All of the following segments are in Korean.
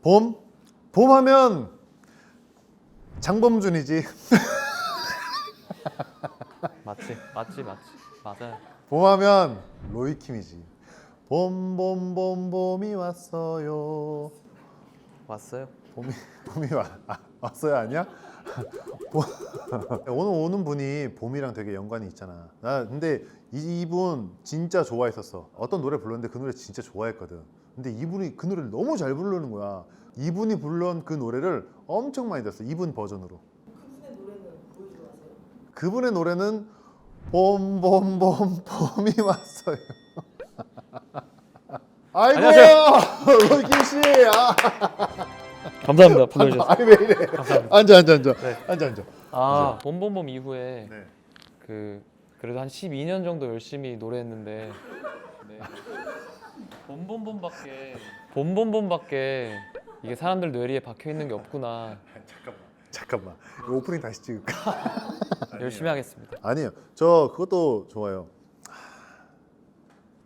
봄? 봄 하면 장범준이지. 맞지. 맞아요. 봄 하면 로이킴이지. 봄이 왔어요. 왔어요? 봄이 왔어요 아니야? 오늘 오는 분이 봄이랑 되게 연관이 있잖아. 나 근데 이분 진짜 좋아했었어. 어떤 노래 불렀는데 그 노래 진짜 좋아했거든. 근데 이분이 그 노래를 너무 잘 부르는 거야. 이분이 불른 그 노래를 엄청 많이 들었어. 이분 버전으로. 그분의 노래는 뭘 좋아하세요? 그분의 노래는 봄이 왔어요. 아이고 안녕하세요. 로이킴 씨. 감사합니다. 불러주셔서. 아니 왜 이래? 감사합니다. 앉아. 네. 앉아. 봄봄봄 이후에 네. 그래도 한 12년 정도 열심히 노래했는데 네. 봄봄봄밖에 이게 사람들 뇌리에 박혀 있는 게 없구나. 잠깐만. 이거 오프닝 다시 찍을까? 열심히 하겠습니다. 아니에요. 저 그것도 좋아요.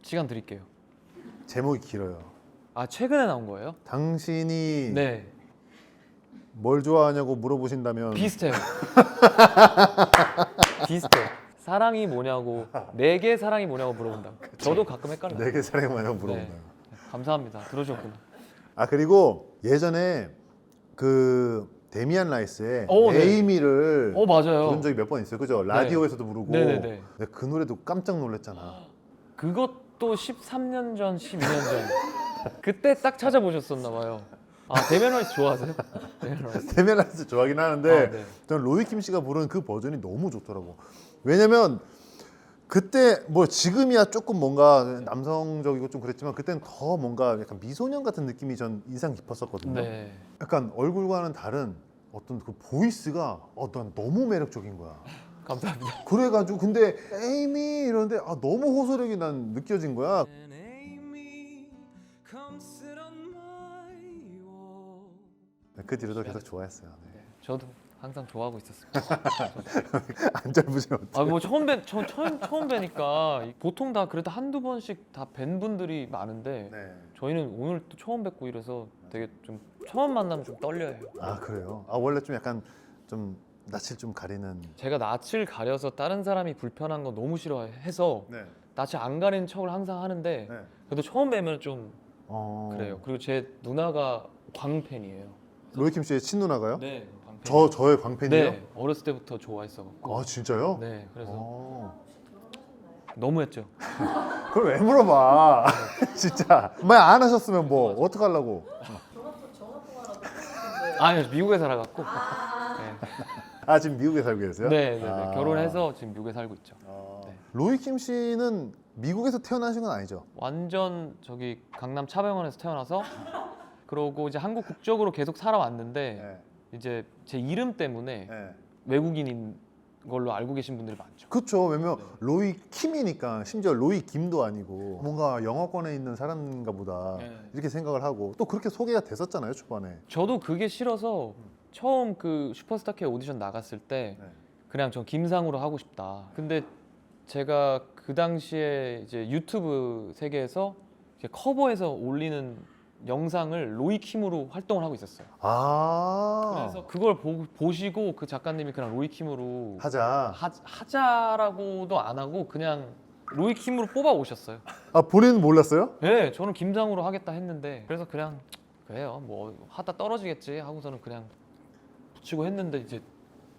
시간 드릴게요. 제목이 길어요. 아 최근에 나온 거예요? 당신이 네. 뭘 좋아하냐고 물어보신다면 비슷해요. 비슷해요. 사랑이 뭐냐고 내게 사랑이 뭐냐고 물어본다. 저도 가끔 헷갈려요. 내게 사랑이 뭐냐고 물어본다. 네. 감사합니다. 들어주셨구나. 아 그리고 예전에 그 데미안 라이스의 네. 에이미를 맞아요. 부른 적이 몇 번 있어요. 그죠? 라디오에서도 부르고. 네네네. 근데 그 노래도 깜짝 놀랐잖아. 그것도 13년 전, 12년 전. 그때 딱 찾아보셨었나 봐요. 아 데미안 라이스 좋아하세요? 데미안 라이스. 데미안 라이스 좋아하긴 하는데 아, 네. 저는 로이킴 씨가 부른 그 버전이 너무 좋더라고. 왜냐면 그때 뭐 지금이야 조금 뭔가 남성적이고 좀 그랬지만 그때는 더 뭔가 약간 미소년 같은 느낌이 전 인상 깊었었거든요. 네. 약간 얼굴과는 다른 어떤 그 보이스가 난 너무 매력적인 거야. 감사합니다. 그래가지고 근데 에이미 이러는데 너무 호소력이 난 느껴진 거야. 그 뒤로도 계속 좋아했어요. 네. 저도 항상 좋아하고 있었습니다. 안 짧으시면 아뭐 처음 뵈니까 보통 다 그래도 한두 번씩 다 뵌 분들이 많은데 네. 저희는 오늘 또 처음 뵙고 이래서 되게 좀 처음 만나면 좀 떨려요. 그래요? 원래 좀 약간 좀 낯을 좀 가리는. 제가 낯을 가려서 다른 사람이 불편한 거 너무 싫어해서 네. 낯을 안 가리는 척을 항상 하는데 네. 그래도 처음 뵈면 좀 그래요. 그래요. 그리고 제 누나가 광팬이에요. 로이킴 씨의 친누나가요? 네, 광팬. 저의 광팬이에요? 네, 어렸을 때부터 좋아했어갖고. 진짜요? 네, 그래서 혹시 결혼하셨나요? 너무했죠. 그걸 왜 물어봐? 진짜. 만약 안 하셨으면 뭐 어떡하려고? 전화 통화라도 하셨는데 아니 미국에 살아갖고. 네. 지금 미국에 살고 계세요? 네. 결혼해서 지금 미국에 살고 있죠. 네. 로이킴 씨는 미국에서 태어나신 건 아니죠? 완전 저기 강남 차병원에서 태어나서 그러고 이제 한국 국적으로 계속 살아왔는데 네. 이제 제 이름 때문에 네. 외국인인 걸로 알고 계신 분들이 많죠. 그렇죠. 왜냐면 로이킴이니까 심지어 로이김도 아니고 뭔가 영어권에 있는 사람인가 보다 네. 이렇게 생각을 하고 또 그렇게 소개가 됐었잖아요 초반에. 저도 그게 싫어서 처음 그 슈퍼스타 K 오디션 나갔을 때 네. 그냥 전 김상우로 하고 싶다. 근데 제가 그 당시에 이제 유튜브 세계에서 이제 커버해서 올리는 영상을 로이킴으로 활동을 하고 있었어요. 그래서 그걸 보시고 그 작가님이 그냥 로이킴으로 하자라고도 안 하고 그냥 로이킴으로 뽑아 오셨어요. 본인은 몰랐어요? 네, 저는 김상우로 하겠다 했는데 그래서 그냥 그래요. 뭐 하다 떨어지겠지 하고서는 그냥 붙이고 했는데 이제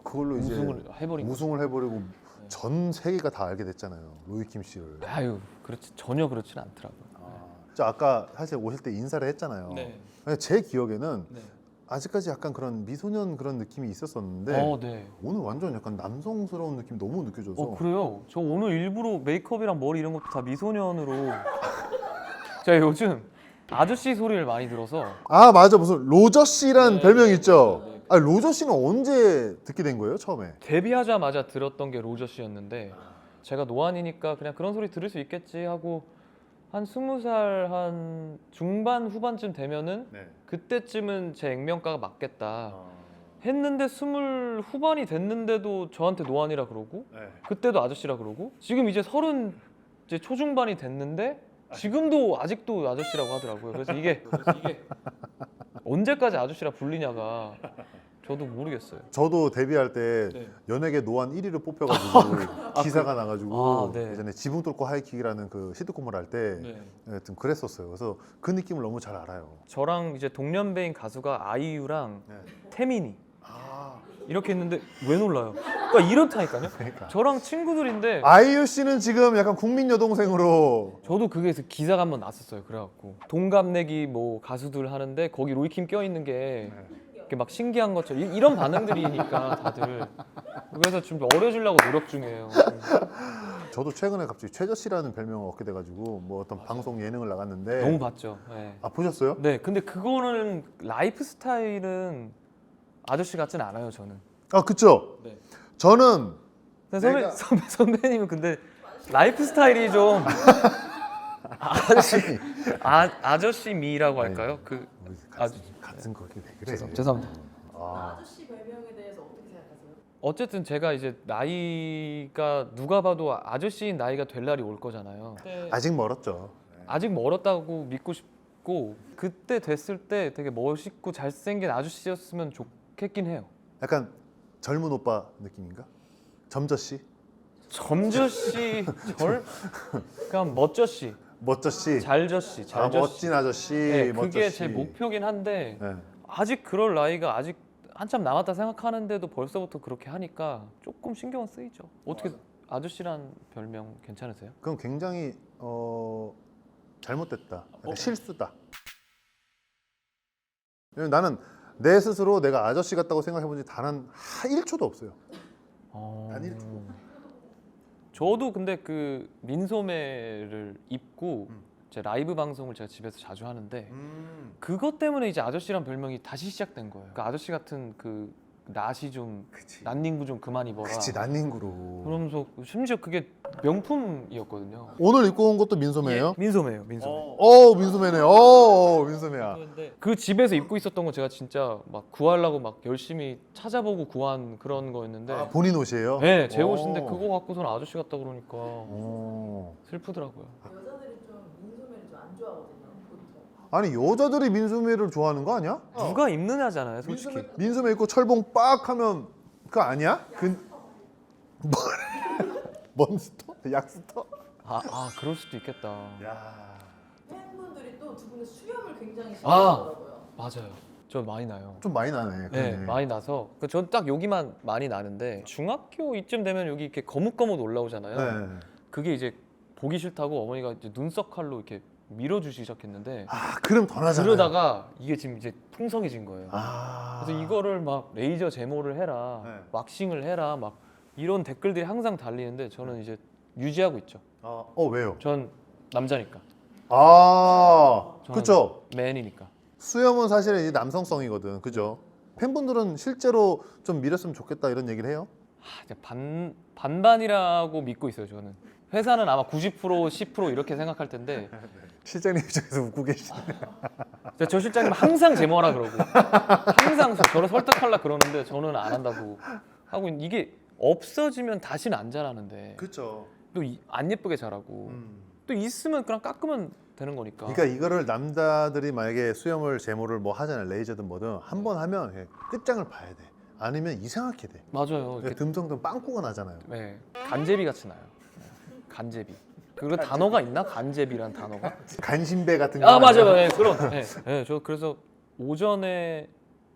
그걸로 이제 우승을 해버린 거죠. 우승을 해버리고 전 세계가 다 알게 됐잖아요. 로이킴 씨를. 아유, 그렇지 전혀 그렇지는 않더라고요. 저 아까 사실 오실 때 인사를 했잖아요. 네. 근데 제 기억에는 네. 아직까지 약간 그런 미소년 그런 느낌이 있었었는데 네. 오늘 완전 약간 남성스러운 느낌 너무 느껴져서. 그래요? 저 오늘 일부러 메이크업이랑 머리 이런 것도 다 미소년으로. 제가 요즘 아저씨 소리를 많이 들어서. 맞아, 무슨 로저 씨란 네, 별명 네, 있죠. 네, 네. 로저 씨는 언제 듣게 된 거예요 처음에? 데뷔하자마자 들었던 게 로저 씨였는데 제가 노안이니까 그냥 그런 소리 들을 수 있겠지 하고 한 20살 한 중반 후반쯤 되면은 네. 그때쯤은 제 액면가가 맞겠다 했는데 20 후반이 됐는데도 저한테 노안이라 그러고 네. 그때도 아저씨라 그러고 지금 이제 30 이제 초중반이 됐는데 지금도 아직도 아저씨라고 하더라고요. 그래서 이게 언제까지 아저씨라 불리냐가 저도 모르겠어요. 저도 데뷔할 때 네. 연예계 노안 1위로 뽑혀가지고 기사가 나가지고 네. 예전에 지붕 뚫고 하이킥이라는 그 시트콤을 할 때 하여튼 그랬었어요. 그래서 그 느낌을 너무 잘 알아요. 저랑 이제 동년배인 가수가 아이유랑 네. 태민이 아, 이렇게 했는데 왜 놀라요? 그러니까 이렇다니까요. 그러니까. 저랑 친구들인데 아이유 씨는 지금 약간 국민 여동생으로 저도 그게 기사가 한번 났었어요. 그래갖고 동갑내기 뭐 가수들 하는데 거기 로이킴 껴 있는 게 이렇게 막 신기한 것처럼 이런 반응들이니까 다들 그래서 좀 어려주려고 노력 중이에요. 저도 최근에 갑자기 최저 씨라는 별명을 얻게 돼가지고 뭐 어떤 방송 예능을 나갔는데 너무 봤죠. 네. 아 보셨어요? 네, 근데 그거는 라이프 스타일은 아저씨 같진 않아요, 저는. 아 그쵸? 네. 저는 근데 내가- 선배님은 근데 라이프 스타일이 좀 아저씨 미라고 할까요? 그 우리 아주- 같은 거기 왜 그래? 죄송합니다. 아, 아저씨 별명에 대해서 어떻게 생각하세요? 어쨌든 제가 이제 나이가 누가 봐도 아저씨인 나이가 될 날이 올 거잖아요. 아직 멀었죠. 아직 멀었다고 믿고 싶고 그때 됐을 때 되게 멋있고 잘생긴 아저씨였으면 좋겠긴 해요. 약간 젊은 오빠 느낌인가? 점저 씨, 점저씨 그냥 멋저씨, 멋져 씨, 잘저씨, 아 잘저씨. 멋진 아저씨, 네, 멋져 그게 씨. 제 목표긴 한데 네. 아직 그럴 나이가 아직 한참 남았다 생각하는데도 벌써부터 그렇게 하니까 조금 신경은 쓰이죠. 어떻게 아저씨란 별명 괜찮으세요? 그럼 굉장히 잘못됐다. 약간 실수다. 왜냐면 나는 내 스스로 내가 아저씨 같다고 생각해본 지 단 한 1초도 없어요. 단 1초. 저도 근데 그 민소매를 입고 제 라이브 방송을 제가 집에서 자주 하는데 그것 때문에 이제 아저씨란 별명이 다시 시작된 거예요. 그 아저씨 같은 그 낫이 좀 그치. 낫닝구 좀 그만 입어라. 그치 난닝구로. 그러면서 심지어 그게 명품이었거든요. 오늘 입고 온 것도 민소매예요? 예, 민소매예요, 민소매. 민소매네. 민소매야. 그 집에서 입고 있었던 거 제가 진짜 막 구하려고 막 열심히 찾아보고 구한 그런 거였는데 아, 본인 옷이에요? 네, 제 옷인데 오. 그거 갖고서는 아저씨 같다 그러니까 오. 슬프더라고요. 여자들이 좀 민소매를 좀 안 좋아하거든요. 보통. 아니 여자들이 민소매를 좋아하는 거 아니야? 누가 입느냐잖아요, 솔직히. 민소매 입고 철봉 빡 하면 그거 아니야? 몬스터? 약스터? 그럴 수도 있겠다. 야. 팬분들이 또 두 분의 수염을 굉장히 아. 싫어하더라고요. 맞아요. 저 많이 나요. 좀 많이 나네. 네, 그러네. 많이 나서 전 딱 여기만 많이 나는데 중학교 이쯤 되면 여기 이렇게 거뭇거뭇 올라오잖아요. 네. 그게 이제 보기 싫다고 어머니가 이제 눈썹 칼로 이렇게 밀어주기 시작했는데 아, 그럼 더 나잖아요. 그러다가 이게 지금 이제 풍성해진 거예요. 아. 그래서 이거를 막 레이저 제모를 해라, 네. 왁싱을 해라, 막 이런 댓글들이 항상 달리는데 저는 이제 유지하고 있죠. 왜요? 전 남자니까, 저는... 그쵸? 맨이니까. 수염은 사실은 이제 남성성이거든. 그죠? 팬분들은 실제로 좀 밀었으면 좋겠다 이런 얘기를 해요? 이제 반반이라고 믿고 있어요. 저는 회사는 아마 90% 10% 이렇게 생각할 텐데 실장님 입장에서 웃고 계시네. 저 실장님 항상 제모하라 그러고 항상 저를 설득하려 그러는데 저는 안 한다고 하고 이게 없어지면 다시는 안 자라는데 그쵸. 또 안 예쁘게 자라고 또 있으면 그냥 깎으면 되는 거니까. 그러니까 이거를 남자들이 만약에 수염을 제모를 뭐 하잖아요. 레이저든 뭐든 한 번 하면 그냥 끝장을 봐야 돼. 아니면 이상하게 돼. 맞아요. 이렇게, 듬성듬 빵꾸가 나잖아요. 네, 간제비 같이 나요. 간제비. 그런 단어가 있나? 간제비란 단어가? 간신배 같은 거. 맞아요. 네, 그런. 저 그래서 오전에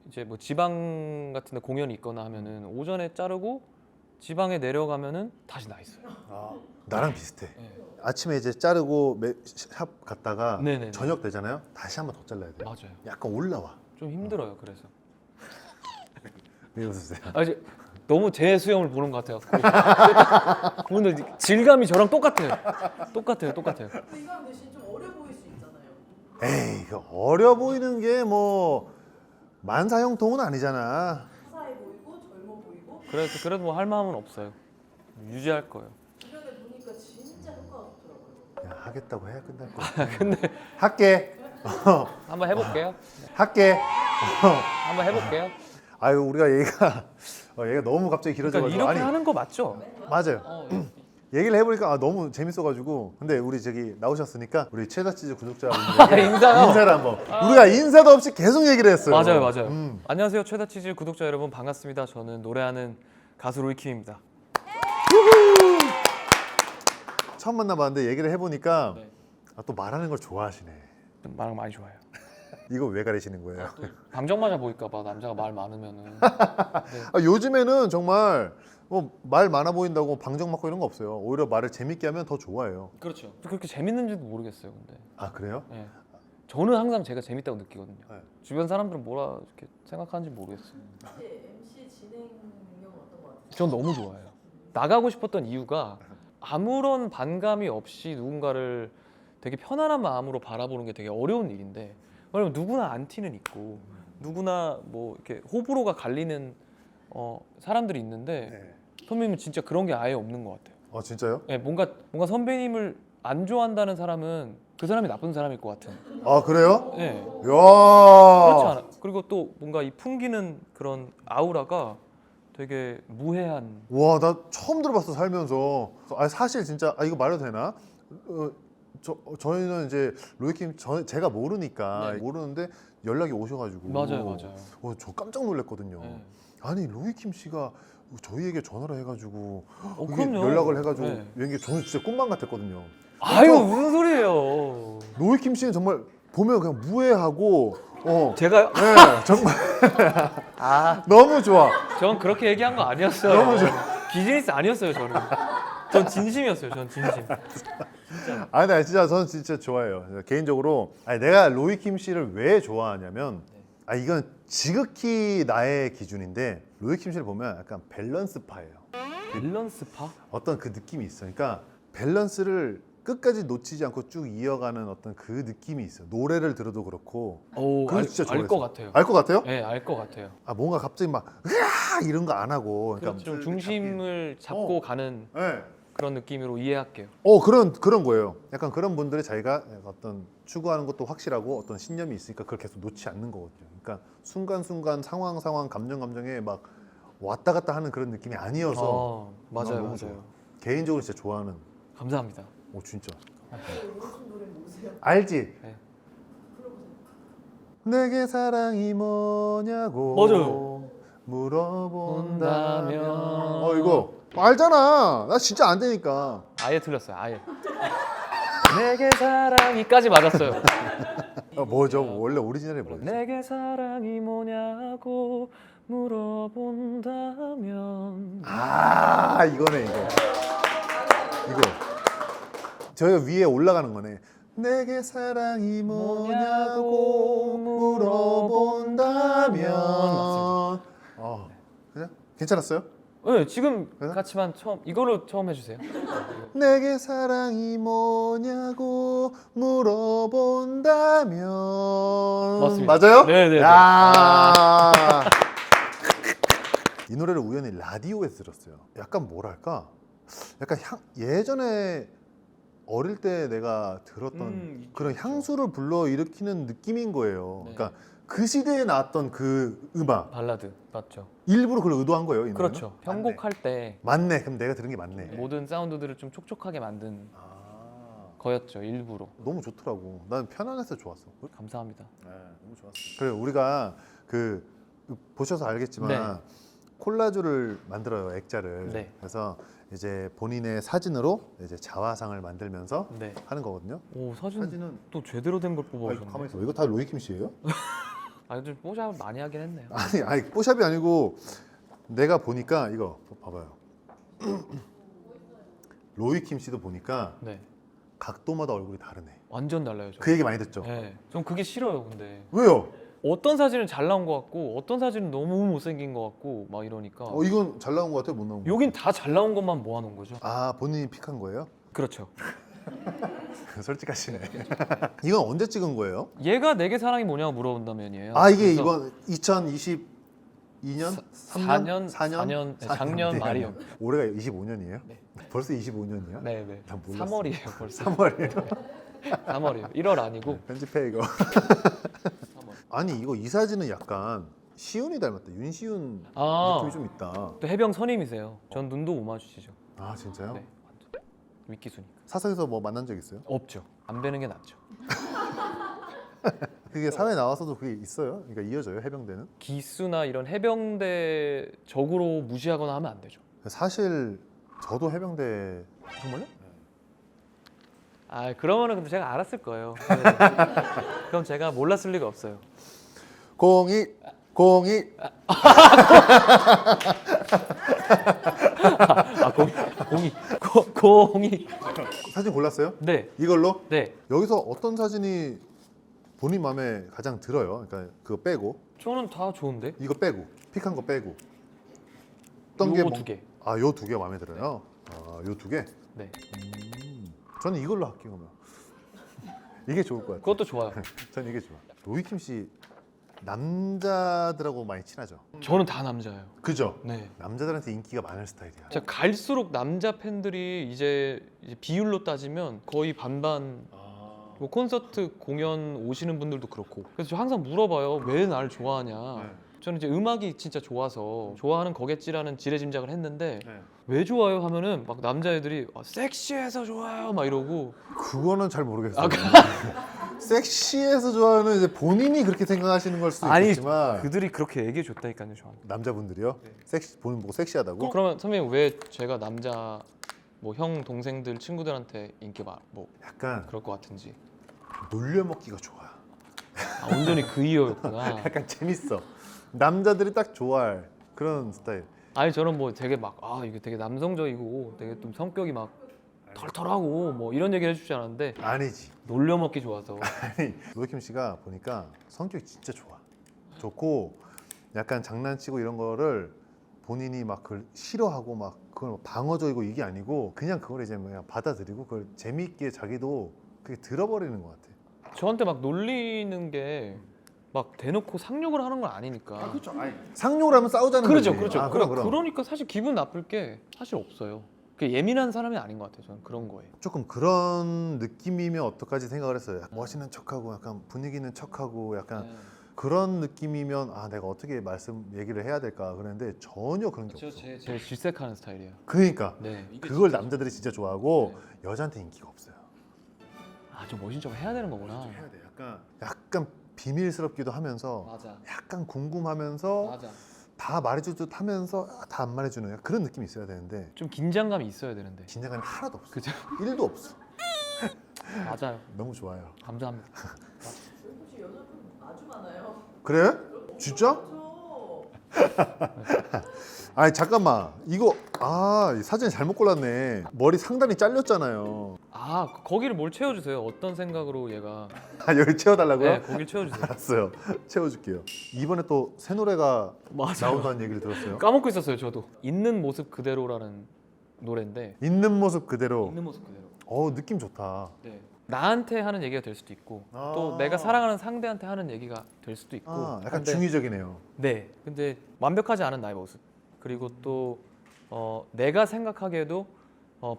이제 뭐 지방 같은데 공연이 있거나 하면은 오전에 자르고 지방에 내려가면은 다시 나 있어요. 나랑 비슷해. 네. 아침에 이제 자르고 샵 갔다가 네네네. 저녁 되잖아요. 다시 한번 더 잘라야 돼. 맞아요. 약간 올라와. 좀 힘들어요. 그래서. 왜 웃으세요? 이제 너무 제 수염을 보는 것 같아요. 오늘 질감이 저랑 똑같아요. 똑같아요. 근데 이거 대신 좀 어려 보일 수 있잖아요. 에이, 그 어려 보이는 게 뭐 만사형통은 아니잖아. 화사해 보이고 젊어 보이고 그래도 뭐 할 마음은 없어요. 유지할 거예요. 주변에 보니까 진짜 효과가 좋더라고요. 야, 하겠다고 해야 끝날 거야. 근데 할게. 한번 해볼게요. 할게. 한번 해볼게요. 아유, 우리가 얘가 너무 갑자기 그러니까 길어져가지고 이렇게 아니 하는 거 맞죠? 맞아요. 얘기를 해보니까 너무 재밌어가지고 근데 우리 저기 나오셨으니까 우리 체다치즈 구독자분들에게 인사요? 인사를 한번 우리가 인사도 없이 계속 얘기를 했어요. 맞아요. 안녕하세요, 최다치즈 구독자 여러분 반갑습니다. 저는 노래하는 가수 로이킴입니다. 처음 만나봤는데 얘기를 해보니까 네. 또 말하는 걸 좋아하시네. 말 많이 좋아해요. 이거 왜 가리시는 거예요? 방정 맞아 보일까봐 남자가 말 많으면은. 요즘에는 정말 말 많아 보인다고 방정 맞고 이런 거 없어요. 오히려 말을 재밌게 하면 더 좋아해요. 그렇죠. 그렇게 재밌는지도 모르겠어요, 근데. 아 그래요? 네. 저는 항상 제가 재밌다고 느끼거든요. 네. 주변 사람들은 뭐라 이렇게 생각하는지 모르겠어요. 이제 MC 진행 능력은 어떤 것 같아요? 전 너무 좋아해요. 나가고 싶었던 이유가 아무런 반감이 없이 누군가를 되게 편안한 마음으로 바라보는 게 되게 어려운 일인데, 왜냐면 누구나 안티는 있고 누구나 뭐 이렇게 호불호가 갈리는 사람들이 있는데 네. 선배님은 진짜 그런 게 아예 없는 것 같아요. 진짜요? 네, 뭔가 선배님을 안 좋아한다는 사람은 그 사람이 나쁜 사람일 것 같은. 아 그래요? 네. 이야. 그렇지 않아. 그리고 또 뭔가 이 풍기는 그런 아우라가 되게 무해한. 와, 나 처음 들어봤어 살면서. 사실 진짜 이거 말해도 되나? 저희는 이제 로이킴 제가 모르니까 네. 모르는데 연락이 오셔가지고 맞아요. 저 깜짝 놀랐거든요. 네. 아니 로이킴 씨가 저희에게 전화를 해가지고 이게 그럼요. 연락을 해가지고 네. 이게 저는 진짜 꿈만 같았거든요. 아유 무슨 소리예요? 로이킴 씨는 정말 보면 그냥 무해하고 제가요? 네, 정말 너무 좋아. 전 그렇게 얘기한 거 아니었어요. 너무 비즈니스 아니었어요, 저는. 전 진심이었어요, 전 진심. 나 진짜 저는 진짜 좋아해요. 개인적으로 내가 로이킴 씨를 왜 좋아하냐면 이건 지극히 나의 기준인데 로이킴 씨를 보면 약간 밸런스파예요. 밸런스파? 어떤 그 느낌이 있어. 그러니까 밸런스를 끝까지 놓치지 않고 쭉 이어가는 어떤 그 느낌이 있어요. 노래를 들어도 그렇고. 오, 그거 진짜 알 좋아했어. 것 같아요. 알 것 같아요? 네, 알 것 같아요. 뭔가 갑자기 막 으아 이런 거 안 하고. 그렇죠. 좀 중심을 잡고 가는 네. 그런 느낌으로 이해할게요. 그런 거예요. 약간 그런 분들이 자기가 어떤 추구하는 것도 확실하고 어떤 신념이 있으니까 그걸 계속 놓지 않는 거거든요. 그러니까 순간순간 상황 감정에 막 왔다 갔다 하는 그런 느낌이 아니어서 맞아요, 너무 맞아요. 좋아. 개인적으로 진짜 좋아하는. 감사합니다. 진짜. 요즘 노래 모르세요? 알지? 네. 불러보세요. 내게 사랑이 뭐냐고 맞아요. 물어본다면 본다면. 이거 알잖아. 나 진짜 안 되니까. 아예 틀렸어요, 아예. 내게 사랑이까지 맞았어요. 뭐죠? 원래 오리지널이 뭐였지? 내게 사랑이 뭐냐고 물어본다면. 이거네 이거 저희가 위에 올라가는 거네. 내게 사랑이 뭐냐고 물어본다면. 그냥 괜찮았어요? 네, 지금 그래요? 같이만 이걸로 처음 해주세요. 내게 사랑이 뭐냐고 물어본다면. 맞습니다. 맞아요? 네네네. 이 노래를 우연히 라디오에서 들었어요. 약간 뭐랄까? 약간 예전에 어릴 때 내가 들었던 있죠, 그런 있죠. 향수를 불러일으키는 느낌인 거예요. 네. 그러니까 그 시대에 나왔던 그 음악 발라드 맞죠? 일부러 그걸 의도한 거예요. 이 노래는? 그렇죠. 편곡할 때 맞네. 그럼 내가 들은 게 맞네. 모든 사운드들을 좀 촉촉하게 만든 아, 거였죠, 일부러. 너무 좋더라고. 난 편안해서 좋았어. 감사합니다. 네, 너무 좋았어. 그래 우리가 보셔서 알겠지만 네. 콜라주를 만들어요, 액자를. 네. 그래서 이제 본인의 사진으로 이제 자화상을 만들면서 네. 하는 거거든요. 오 사진 사진은 또 제대로 된 걸 뽑아오셨네. 가만히 있어. 이거 다 로이킴 씨예요? 좀 뽀샵 많이 하긴 했네요. 아니 뽀샵이 아니고 내가 보니까 이거 봐봐요. 로이킴 씨도 보니까 네. 각도마다 얼굴이 다르네. 완전 달라요. 저. 그 얘기 많이 듣죠? 네. 전 그게 싫어요, 근데. 왜요? 어떤 사진은 잘 나온 것 같고 어떤 사진은 너무 못생긴 것 같고 막 이러니까 이건 잘 나온 것 같아요? 못 나온 것 같아요? 여긴 다 잘 나온 것만 모아놓은 거죠. 본인이 픽한 거예요? 그렇죠. 솔직하시네. 이건 언제 찍은 거예요? 얘가 내게 사랑이 뭐냐고 물어본다면이에요. 이게 그래서 이번 2022년? 4년 작년 말이요. 올해가 25년이에요? 네. 벌써 25년이야? 네. 난 몰랐어. 3월이에요, 벌써. 3월이에요? 3월이에요. 1월 아니고 편집해 이거. 3월. 아니 이거 이 사진은 약간 시훈이 닮았다. 윤시훈 아, 느낌이 좀 있다. 또 해병 선임이세요. 전 눈도 못 마주치죠. 진짜요? 네. 완전. 윗기수니까. 사석에서 뭐 만난 적 있어요? 없죠. 안 뵈는 게 낫죠. 그게 사회 나와서도 그게 있어요? 그러니까 이어져요 해병대는? 기수나 이런 해병대 적으로 무시하거나 하면 안 되죠. 사실 저도 해병대 정말요? 아 그러면은 근데 제가 알았을 거예요. 네. 그럼 제가 몰랐을 리가 없어요. 02 02 아 공이 사진 골랐어요? 네. 이걸로? 네. 여기서 어떤 사진이 본인 마음에 가장 들어요? 그러니까 그거 빼고 저는 다 좋은데. 이거 빼고 픽한 거 빼고 어떤 게 요거 뭐- 두 개. 아, 요 두 개 마음에 들어요? 아, 요 두 개? 네. 저는 이걸로 할게요 그러면. 이게 좋을 것 같아요. 그것도 좋아요. 저는 이게 좋아. 로이킴 씨 남자들하고 많이 친하죠? 저는 다 남자예요. 그죠? 네. 남자들한테 인기가 많을 스타일이야. 진짜 갈수록 남자 팬들이 이제 비율로 따지면 거의 반반. 뭐 콘서트 공연 오시는 분들도 그렇고. 그래서 저 항상 물어봐요. 왜 날 좋아하냐. 저는 이제 음악이 진짜 좋아서 좋아하는 거겠지라는 지레짐작을 했는데 왜 좋아요 하면은 막 남자애들이 섹시해서 좋아요 막 이러고. 그거는 잘 모르겠어요. 아, 섹시해서 좋아하는 이제 본인이 그렇게 생각하시는 걸 수도 아니, 있겠지만 그들이 그렇게 얘기해 줬다니까요 저한테. 남자분들이요? 섹시 본인 보고 섹시하다고? 그러면 선배님 왜 제가 남자 뭐 형 동생들 친구들한테 인기 뭐 약간 그럴 것 같은지. 놀려먹기가 좋아. 아, 온전히 그 이유였구나. 약간 재밌어. 남자들이 딱 좋아할 그런 스타일. 아니 저는 뭐 되게 막 이게 되게 남성적이고 되게 좀 성격이 막 털털하고 뭐 이런 얘기를 해주지 않았는데 아니지. 놀려먹기 좋아서. 아니, 로이킴 씨가 보니까 성격이 진짜 좋아. 좋고 약간 장난치고 이런 거를 본인이 막 그걸 싫어하고 막 그걸 막 방어적이고 이게 아니고 그냥 그걸 이제 그냥 받아들이고 그걸 재미있게 자기도 그게 들어버리는 것 같아. 저한테 막 놀리는 게 막 대놓고 상욕을 하는 건 아니니까. 그렇죠. 상욕을 하면 싸우자는 그렇죠, 거지. 그렇죠. 아, 그럼. 그러니까 사실 기분 나쁠 게 사실 없어요. 그 예민한 사람이 아닌 것 같아요. 저는 그런 거에. 조금 그런 느낌이면 어떡하지 생각을 했어요. 멋있는 척하고 약간 분위기는 척하고 약간 네. 그런 느낌이면 내가 어떻게 얘기를 해야 될까 그랬는데 전혀 그런 게 저 없어. 제 질색하는 스타일이에요. 그러니까 네. 그걸 남자들이 진짜 좋아하고 여자한테 인기가 없어요. 좀 멋진 척 해야 되는 거구나. 해야 돼. 약간 비밀스럽기도 하면서 맞아. 약간 궁금하면서 맞아. 다 말해주듯 하면서 다 안 말해주는 그런 느낌이 있어야 되는데 좀 긴장감이 있어야 되는데. 긴장감이 하나도 없어. 그죠? 1도 없어. 맞아요. 너무 좋아요. 감사합니다. 혹시 여자분 아주 많아요. 그래? 진짜? 그렇죠. 아니 잠깐만 이거 이 사진 잘못 골랐네. 머리 상단이 잘렸잖아요. 거기를 뭘 채워주세요. 어떤 생각으로 얘가. 여기 채워달라고요? 네, 거길 채워주세요. 알았어요. 채워줄게요. 이번에 또 새 노래가 맞아요. 나온다는 얘기를 들었어요. 까먹고 있었어요. 저도. 있는 모습 그대로라는 노래인데. 있는 모습 그대로. 있는 모습 그대로. 느낌 좋다. 네. 나한테 하는 얘기가 될 수도 있고 또 내가 사랑하는 상대한테 하는 얘기가 될 수도 있고. 약간 한데 중의적이네요. 네. 근데 완벽하지 않은 나의 모습. 그리고 또 내가 생각하기에도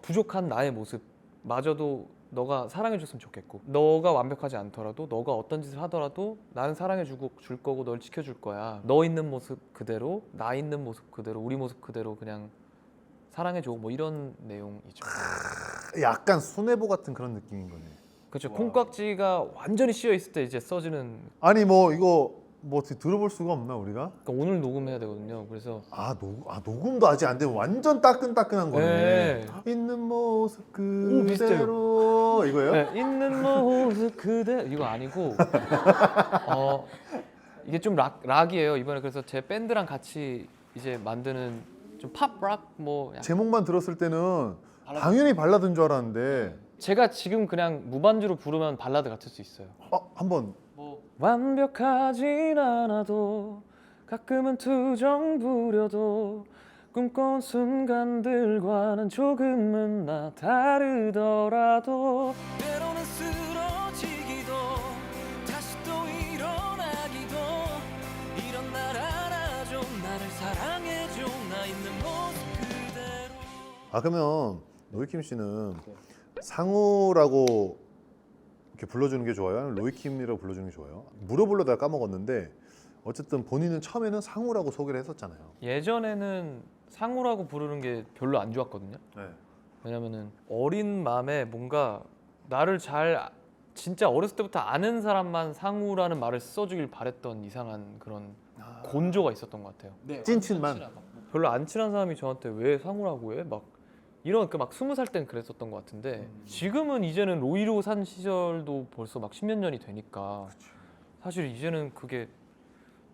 부족한 나의 모습마저도 너가 사랑해줬으면 좋겠고, 너가 완벽하지 않더라도 너가 어떤 짓을 하더라도 나는 사랑해주고 줄 거고 널 지켜줄 거야. 너 있는 모습 그대로, 나 있는 모습 그대로, 우리 모습 그대로 그냥 사랑해줘. 뭐 이런 내용이죠. 약간 손해보 같은 그런 느낌인 거네. 그렇죠. 콩깍지가 완전히 씌여 있을 때 이제 써지는. 아니 뭐 이거 뭐 어떻게 들어볼 수가 없나 우리가? 그러니까 오늘 녹음해야 되거든요. 그래서 녹음도 아직 안 되면 완전 따끈따끈한 거네. 네. 있는 모습 비슷해요. 그대로 이거예요? 네, 있는 모습 그대 이거 아니고 이게 좀 락이에요 이번에. 그래서 제 밴드랑 같이 이제 만드는 좀 팝락 뭐 약간. 제목만 들었을 때는 당연히 발라드인 줄 알았는데 제가 지금 그냥 무반주로 부르면 발라드 같을 수 있어요. 한번 뭐 완벽하진 않아도 가끔은 투정 부려도 꿈꿔온 순간들과는 조금은 나 다르더라도 때로는 쓰러지기도 다시 또 일어나기도 이런 날 안아줘 나를 사랑해줘 나 있는 모습 그대로. 그러면 로이킴 씨는 상우라고 이렇게 불러주는 게 좋아요? 아니면 로이킴이라고 불러주는 게 좋아요? 물어보려다가 까먹었는데 어쨌든 본인은 처음에는 상우라고 소개를 했었잖아요. 예전에는 상우라고 부르는 게 별로 안 좋았거든요. 네. 왜냐면은 어린 마음에 뭔가 나를 진짜 어렸을 때부터 아는 사람만 상우라는 말을 써주길 바랬던 이상한 그런 곤조가 있었던 것 같아요. 찐친만. 별로 안 친한 사람이 저한테 왜 상우라고 해? 막 이런 막 20살 땐 그랬었던 것 같은데 지금은 이제는 로이로 산 시절도 벌써 막 10몇 년이 되니까 사실 이제는 그게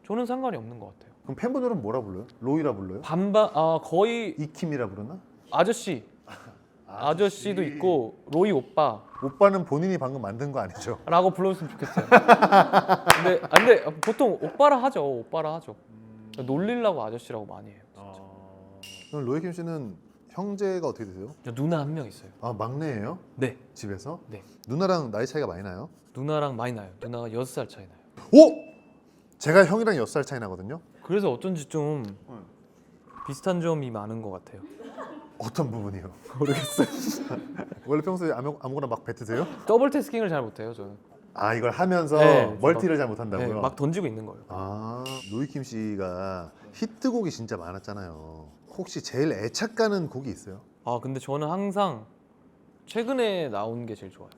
저는 상관이 없는 것 같아요. 그럼 팬분들은 뭐라 불러요? 로이라 불러요? 반반 거의 이킴이라 부르나? 아저씨도 있고 로이 오빠 오빠는 본인이 방금 만든 거 아니죠? 라고 불러줬으면 좋겠어요. 근데 보통 오빠라 하죠. 놀리려고 아저씨라고 많이 해요. 그럼 로이 킴 씨는 형제가 어떻게 되세요? 저 누나 한 명 있어요. 아 막내예요? 네. 집에서? 네. 누나랑 나이 차이가 많이 나요? 누나랑 많이 나요. 누나가 6살 차이 나요. 오! 제가 형이랑 6살 차이 나거든요. 그래서 어쩐지 좀 비슷한 점이 많은 것 같아요. 어떤 부분이요? 모르겠어요. 원래 평소에 아무거나 막 뱉으세요? 더블 태스킹을 잘 못해요 저는. 아 이걸 하면서 네, 멀티를 잘 네, 못한다고요? 막 던지고 있는 거예요. 아 로이 킴 씨가 히트곡이 진짜 많았잖아요. 혹시 제일 애착 가는 곡이 있어요? 아 근데 저는 항상 최근에 나온 게 제일 좋아요.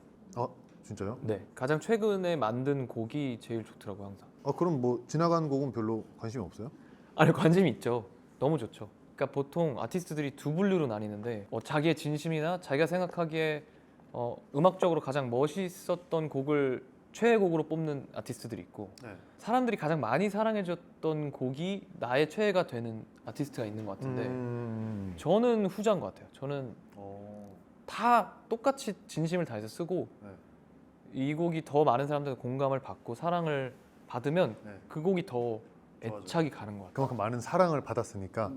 진짜요? 네, 가장 최근에 만든 곡이 제일 좋더라고요 항상. 그럼 뭐 지나간 곡은 별로 관심이 없어요? 아니 관심이 있죠. 너무 좋죠. 그러니까 보통 아티스트들이 두 분류로 나뉘는데 자기의 진심이나 자기가 생각하기에 음악적으로 가장 멋있었던 곡을 최애곡으로 뽑는 아티스트들이 있고 네. 사람들이 가장 많이 사랑해줬던 곡이 나의 최애가 되는 아티스트가 있는 것 같은데 저는 후자인 것 같아요. 저는 다 똑같이 진심을 다해서 쓰고 네. 이 곡이 더 많은 사람들의 공감을 받고 사랑을 받으면 네. 그 곡이 더 애착이 가는 것 같아요. 그만큼 많은 사랑을 받았으니까.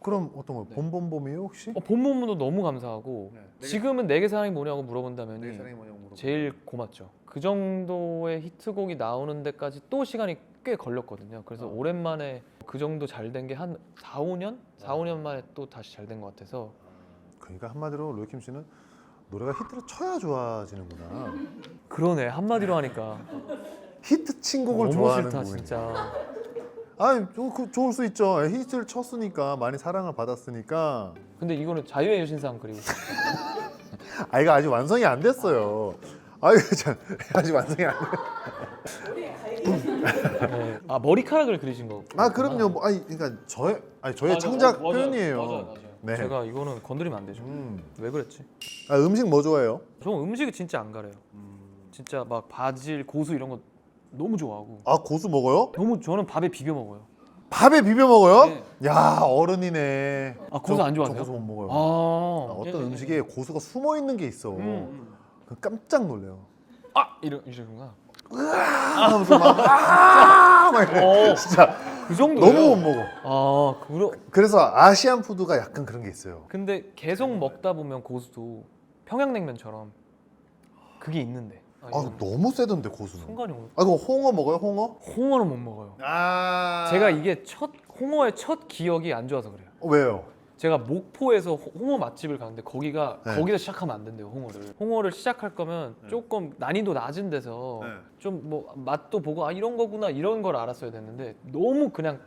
그럼 어떤 거? 네. 봄봄봄이요 혹시? 봄봄도 너무 감사하고 네. 지금은 내게 사랑이 뭐냐고 물어본다면 뭐냐고 물어보고. 제일 고맙죠. 그 정도의 히트곡이 나오는 데까지 또 시간이 꽤 걸렸거든요. 그래서 오랜만에 그 정도 잘 된 게 한 4, 5년? 4, 5년 만에 또 다시 잘 된 것 같아서 그러니까 한마디로 로이 킴 씨는 노래가 히트를 쳐야 좋아지는구나. 그러네. 한마디로 하니까 히트 친 곡을 너무 좋아하는 싫다 곡이네. 진짜. 아니 좋을 수 있죠. 히트를 쳤으니까 많이 사랑을 받았으니까. 근데 이거는 자유의 여신상 그리고 이거 아직 완성이 안 됐어요. 이거 참 아직 완성이 안 됐어요. 머리에 가이드. 네. 머리카락을 그리신 거. 그럼요. 그러니까 저의 창작 표현이에요. 네. 제가 이거는 건드리면 안 되죠. 왜 그랬지? 음식 뭐 좋아해요? 저 음식이 진짜 안 가려요. 진짜 막 바질, 고수 이런 거 너무 좋아하고. 고수 먹어요? 저는 밥에 비벼 먹어요. 밥에 비벼 먹어요? 네. 야 어른이네. 고수 안 좋아하세요? 저 고수 못 먹어요. 어떤 네. 음식에 고수가 숨어 있는 게 있어. 그 깜짝 놀래요. 이러구나. 하면서 막 이래. 진짜 그 정도. 너무 못 먹어. 그러. 그래서 아시안 푸드가 약간 그런 게 있어요. 근데 계속 먹다 보면 고수도 평양냉면처럼 그게 있는데. 너무 세던데 고수는. 순간이 오늘. 그거 홍어 먹어요? 홍어? 홍어는 못 먹어요. 제가 이게 홍어의 첫 기억이 안 좋아서 그래요. 왜요? 제가 목포에서 홍어 맛집을 가는데 거기서 네. 시작하면 안 된대요. 홍어를 시작할 거면 조금 난이도 낮은 데서 네. 좀 뭐 맛도 보고 이런 거구나 이런 걸 알았어야 됐는데 너무 그냥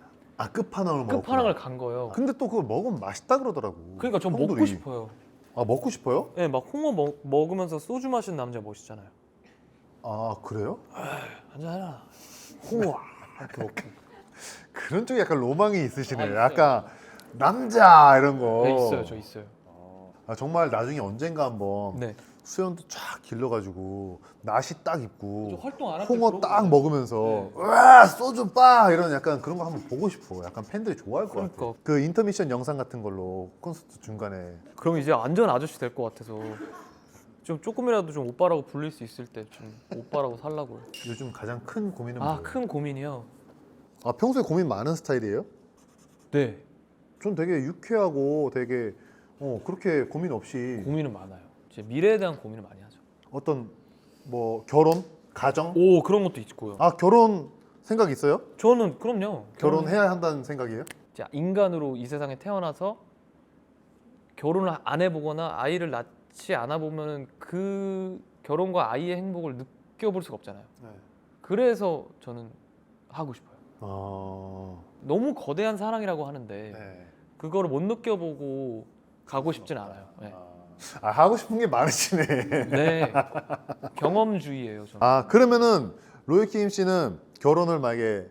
끝판왕을 먹었구나. 끝판왕을 간 거예요. 근데 또 그걸 먹으면 맛있다 그러더라고. 그러니까 전 형들이. 먹고 싶어요. 먹고 싶어요? 네, 막 홍어 먹으면서 소주 마시는 남자 멋있잖아요. 그래요? 한잔해라. 홍어 이렇게 먹고. 그런 쪽에 약간 로망이 있으시네요. 있어요. 약간 남자 이런 거. 네, 있어요. 저 있어요. 정말 나중에 언젠가 한번 네. 수염도 쫙 길러가지고 나시 딱 입고 활동 안 홍어 딱 먹으면서 와 소주 빠 이런 약간 그런 거 한번 보고 싶어. 약간 팬들이 좋아할 것 같아. 그러니까. 그 인터미션 영상 같은 걸로 콘서트 중간에 그럼 이제 완전 아저씨 될 것 같아서 좀 조금이라도 좀 오빠라고 불릴 수 있을 때 좀 오빠라고 살라고요. 요즘 가장 큰 고민은 뭐예요? 큰 고민이요. 평소에 고민 많은 스타일이에요? 네. 전 되게 유쾌하고 되게 그렇게 고민 없이 고민은 많아요. 제 미래에 대한 고민을 많이 하죠. 어떤 뭐 결혼, 가정? 그런 것도 있고요. 결혼 생각 있어요? 저는 그럼요. 결혼해야 한다는 생각이에요? 이제 인간으로 이 세상에 태어나서 결혼을 안 해보거나 아이를 낳지 않아 보면은 그 결혼과 아이의 행복을 느껴볼 수가 없잖아요. 네. 그래서 저는 하고 싶어요. 너무 거대한 사랑이라고 하는데 네. 그거를 못 느껴보고 가고 싶진 않아요. 네. 아, 하고 싶은 게 많으시네. 네, 경험주의예요 저는. 아, 그러면은 로이킴 씨는 결혼을 만약에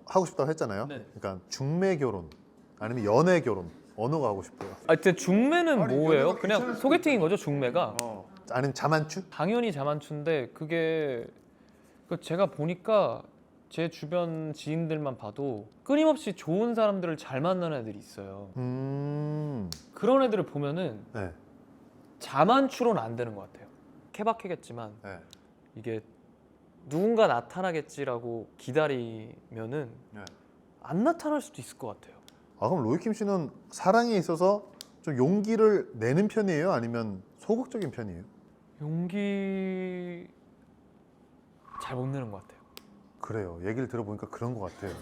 하고 싶다고 했잖아요. 네. 그러니까 중매 결혼 아니면 연애 결혼 어느 거 하고 싶어요? 근데 중매는 아니, 뭐예요? 연애가 그냥 괜찮을 수도 소개팅인 거죠 중매가? 아니면 자만추? 당연히 자만추인데 그게 제가 보니까 제 주변 지인들만 봐도 끊임없이 좋은 사람들을 잘 만나는 애들이 있어요. 그런 애들을 보면은 네. 자만추로는 안 되는 것 같아요. 케바케겠지만 네. 이게 누군가 나타나겠지라고 기다리면은 네. 안 나타날 수도 있을 것 같아요. 아, 그럼 로이킴 씨는 사랑에 있어서 좀 용기를 내는 편이에요? 아니면 소극적인 편이에요? 용기 잘 못 내는 것 같아요. 그래요. 얘기를 들어보니까 그런 것 같아요.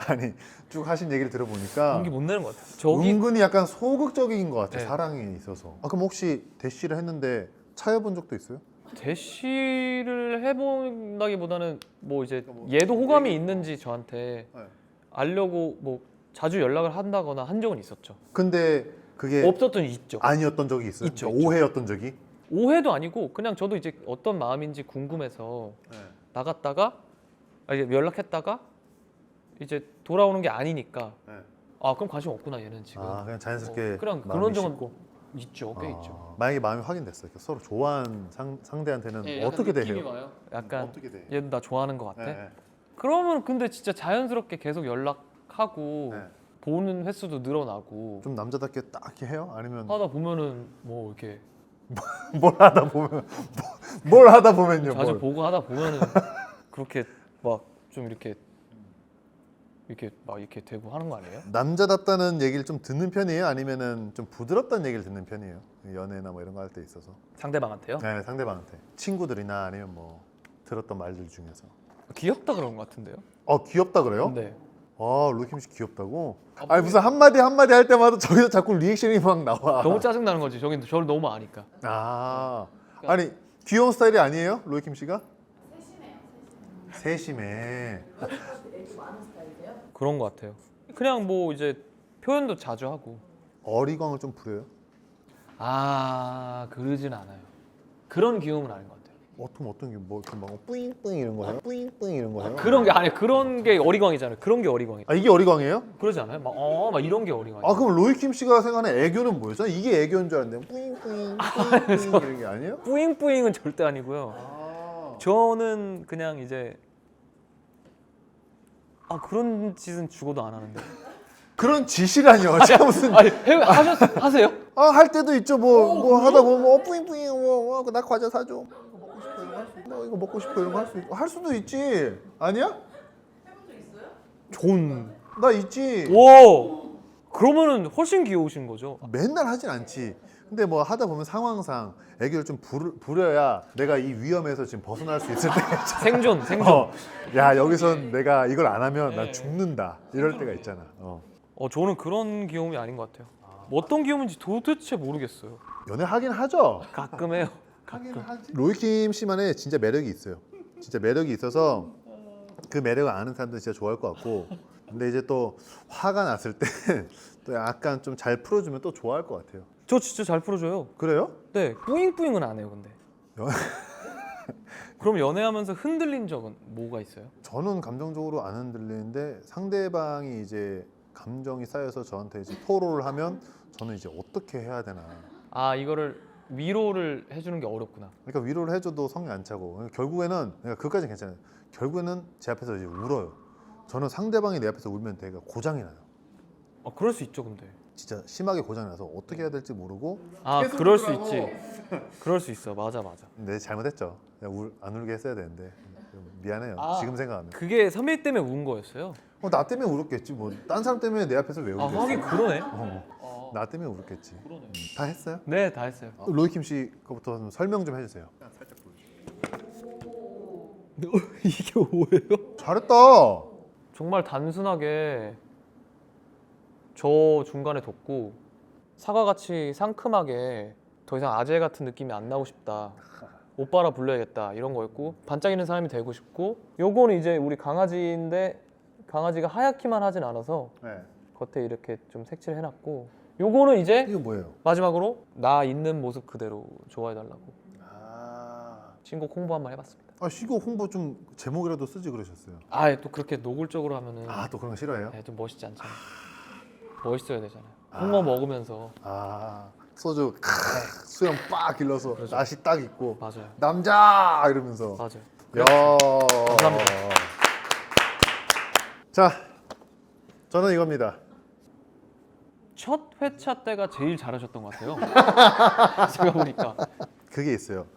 아니, 쭉 하신 얘기를 들어보니까 용기 못 내는 것 같아요. 저기 은근히 약간 소극적인 것 같아요. 네. 사랑에 있어서. 아, 그럼 혹시 대시를 했는데 차여본 적도 있어요? 대시를 해본다기보다는 뭐 이제 얘도 호감이 있는지 저한테 네. 알려고 뭐 자주 연락을 한다거나 한 적은 있었죠. 근데 그게 없었던 있죠. 아니었던 적이 있어요? 있죠, 그러니까 오해였던 적이? 오해도 아니고 그냥 저도 이제 어떤 마음인지 궁금해서 나갔다가 이제 연락했다가 이제 돌아오는 게 아니니까 네. 아 그럼 관심 없구나 얘는 지금. 아, 그냥 자연스럽게 그냥 마음이 그런 적은 식고? 있죠, 꽤 있죠. 만약에 마음이 확인됐어요. 서로 좋아하는 상대한테는 예, 약간 어떻게 느낌이 돼요? 와요. 약간 어떻게 돼? 얘도 나 좋아하는 것 같아. 네. 그러면 근데 진짜 자연스럽게 계속 연락하고 네. 보는 횟수도 늘어나고 좀 남자답게 딱 이렇게 해요? 아니면 하다 보면은 뭐 이렇게 뭘 하다 보면 뭘 하다 보면요? 자주 뭘. 보고 하다 보면은 그렇게 막 좀 이렇게 막 이렇게 되고 하는 거 아니에요? 남자답다는 얘기를 좀 듣는 편이에요? 아니면은 좀 부드럽다는 얘기를 듣는 편이에요? 연애나 뭐 이런 거 할 때 있어서. 상대방한테요? 네, 상대방한테. 친구들이나 아니면 뭐 들었던 말들 중에서. 귀엽다 그런 것 같은데요? 귀엽다 그래요? 네. 아, 로이킴 씨 귀엽다고? 아니 무슨 한마디 할 때마다 저기서 자꾸 리액션이 막 나와. 너무 짜증 나는 거지. 저를 너무 아니까. 아, 아니 귀여운 스타일이 아니에요? 로이킴 씨가? 세심해요. 세심해. 애기 많은 스타일이세요? 그런 것 같아요. 그냥 뭐 이제 표현도 자주 하고. 어리광을 좀 부려요? 그러진 않아요. 그런 귀여움은 아닌 것 같아요. 어떤 게 뭐 이렇게 막 뿌잉뿌잉 이런 거 해요? 뿌잉뿌잉 이런 거 해요? 그런 게 아니 그런 게 어리광이잖아요. 그런 게 어리광이. 아, 이게 어리광이에요? 그러지 않아요? 막 이런 게 어리광이. 아, 그럼 로이킴 씨가 생각하는 애교는 뭐였어? 이게 애교인 줄 알았는데 뿌잉뿌잉 뿌잉뿌잉 이런 게 아니에요? 뿌잉뿌잉은 절대 아니고요. 아, 저는 그냥 이제 그런 짓은 죽어도 안 하는데. 그런 짓이라뇨. 제가 무슨 아니 하세요? 할 때도 있죠. 뭐 하다 보면 뿌잉뿌잉 나 과자 사줘. 이거 먹고 싶어 이런 거 할 수 있고 할 수도 있지. 아니야? 해본 적 있어요? 존. 나 있지. 와. 그러면은 훨씬 귀여우신 거죠. 맨날 하진 않지. 근데 뭐 하다 보면 상황상 애교를 좀 부려야 내가 이 위험에서 지금 벗어날 수 있을 때가 있잖아. 생존. 야, 여기선 내가 이걸 안 하면 나 죽는다. 이럴 때가 있잖아. 저는 그런 귀여움이 아닌 것 같아요. 뭐 어떤 귀여움인지 도대체 모르겠어요. 연애 하긴 하죠. 가끔 해요. 로이킴 씨만의 진짜 매력이 있어요. 진짜 매력이 있어서 그 매력을 아는 사람들은 진짜 좋아할 것 같고, 근데 이제 또 화가 났을 때 또 약간 좀 잘 풀어주면 또 좋아할 것 같아요. 저 진짜 잘 풀어줘요. 그래요? 네, 뿌잉뿌잉은 안 해요, 근데. 연- 그럼 연애하면서 흔들린 적은 뭐가 있어요? 저는 감정적으로 안 흔들리는데 상대방이 이제 감정이 쌓여서 저한테 이제 토로를 하면 저는 이제 어떻게 해야 되나. 이거를 위로를 해주는 게 어렵구나. 그러니까 위로를 해줘도 성이 안 차고 그러니까 결국에는 그것까지는 괜찮아요. 결국에는 제 앞에서 이제 울어요. 저는 상대방이 내 앞에서 울면 내가 고장이 나요. 그럴 수 있죠, 근데. 진짜 심하게 고장이 나서 어떻게 해야 될지 모르고 계속 그럴 수 울더라고. 있지. 그럴 수 있어, 맞아. 내 잘못했죠. 그냥 안 울게 했어야 되는데 미안해요. 지금 생각하면 그게 선배 때문에 운 거였어요? 나 때문에 울었겠지. 뭐 딴 사람 때문에 내 앞에서 왜 울겠어. 하긴 그러네. 나 때문에 울었겠지. 그러네. 다 했어요? 네, 다 했어요. 로이킴 씨 거부터 좀 설명 좀 해주세요. 이게 뭐예요? 잘했다. 정말 단순하게 저 중간에 뒀고 사과같이 상큼하게 더 이상 아재 같은 느낌이 안 나고 싶다. 오빠라 불러야겠다 이런 거였고 반짝이는 사람이 되고 싶고 요거는 이제 우리 강아지인데 강아지가 하얗기만 하진 않아서 네. 겉에 이렇게 좀 색칠을 해놨고 요거는 이제 이거 뭐예요? 마지막으로 나 있는 모습 그대로 좋아해달라고 아, 신곡 홍보 한번 해봤습니다. 신곡 홍보 좀 제목이라도 쓰지 그러셨어요. 또 그렇게 노골적으로 하면은 또 그런 거 싫어해요? 좀 멋있지 않잖아요. 멋있어야 되잖아요. 홍어 먹으면서 소주 수염 빡 길러서 그렇죠. 나시 딱 있고 맞아요. 남자 이러면서. 맞아요. 야. 감사합니다. 자, 저는 이겁니다. 첫 회차 때가 제일 잘하셨던 것 같아요. 제가 보니까. 그게 있어요.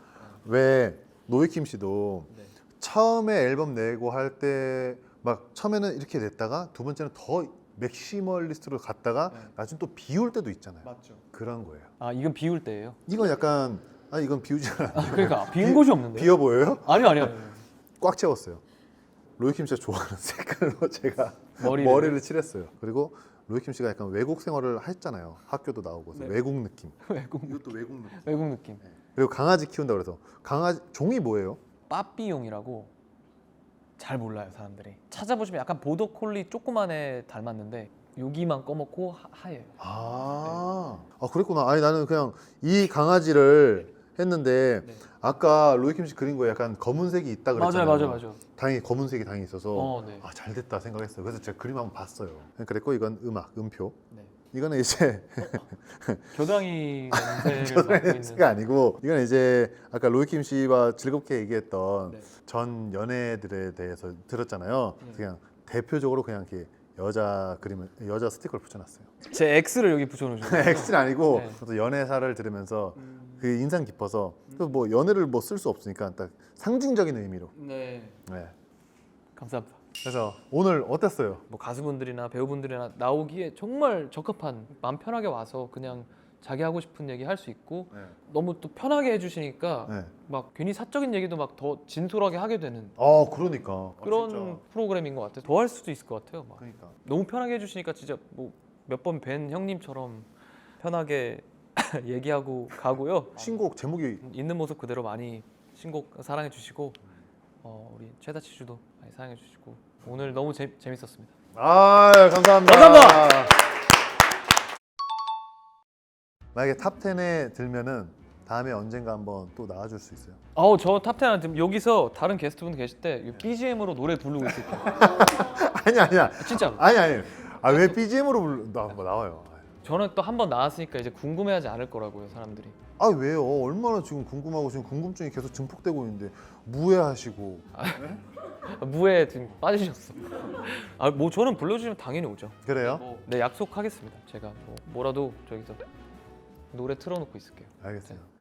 왜 노이킴 씨도 네. 처음에 앨범 내고 할 때 막 처음에는 이렇게 냈다가 두 번째는 더 맥시멀리스트로 갔다가 네. 나중에 또 비울 때도 있잖아요. 맞죠. 그런 거예요. 이건 비울 때예요. 이건 약간 이건 비우지 않아요. 그러니까 비운 곳이 없는데. 비어 보여요? 아니요. 꽉 채웠어요. 로이킴 씨가 좋아하는 색깔로 제가 머리를. 머리를 칠했어요. 그리고 로이킴 씨가 약간 외국 생활을 했잖아요. 학교도 나오고 네. 외국 느낌. 외국 이것도 외국 느낌. 외국 느낌. 그리고 강아지 키운다 그래서 강아지 종이 뭐예요? 빠삐용이라고 잘 몰라요 사람들이. 찾아보시면 약간 보더콜리 조그만 애 닮았는데 여기만 검었고 하얘요. 그랬구나. 아니 나는 그냥 이 강아지를 했는데 네. 아까 로이킴 씨 그린 거에 약간 검은색이 있다 그랬잖아요. 맞아요. 다행히 검은색이 당연히 있어서 네. 잘됐다 생각했어요. 그래서 제가 그림 한번 봤어요. 그랬고 이건 음표. 네. 이거는 이제 교당이 냄새를 맡고 있는. 가 아니고 이건 이제 아까 로이킴 씨와 즐겁게 얘기했던 네. 전 연애들에 대해서 들었잖아요. 그냥 대표적으로 그냥 이렇게 여자 스티커를 붙여놨어요. 제 X를 여기 붙여놓으셨어요. X는 아니고 네. 또 연애사를 들으면서 그 인상 깊어서 또 뭐 연애를 뭐 쓸 수 없으니까 딱 상징적인 의미로. 네. 네. 감사합니다. 그래서 오늘 어땠어요? 뭐 가수분들이나 배우분들이나 나오기에 정말 적합한, 마음 편하게 와서 그냥 자기 하고 싶은 얘기 할 수 있고 네. 너무 또 편하게 해주시니까 네. 막 괜히 사적인 얘기도 막 더 진솔하게 하게 되는 그러니까 그런 프로그램인 것 같아요. 더 할 수도 있을 것 같아요. 막. 그러니까 너무 편하게 해주시니까 진짜 뭐 몇 번 뵌 형님처럼 편하게 얘기하고 가고요. 신곡 제목이 있는 모습 그대로 많이 신곡 사랑해 주시고 우리 최다치주도 많이 사랑해 주시고 오늘 너무 재밌었습니다. 감사합니다. 감사합니다. 만약에 탑 10에 들면은 다음에 언젠가 한번 또 나와줄 수 있어요? 저 탑10 지금 여기서 다른 게스트분 계실 때 BGM으로 노래 부르고 있을 거예요. 아니야. 진짜로. 아니. 왜 BGM으로 나와요? 저는 또 한 번 나왔으니까 이제 궁금해하지 않을 거라고요, 사람들이. 왜요? 얼마나 지금 궁금하고 지금 궁금증이 계속 증폭되고 있는데 무해하시고. 무에 지금 빠지셨어. 뭐 저는 불러주시면 당연히 오죠. 그래요? 네, 약속하겠습니다. 제가 뭐라도 저기서 노래 틀어놓고 있을게요. 알겠어요.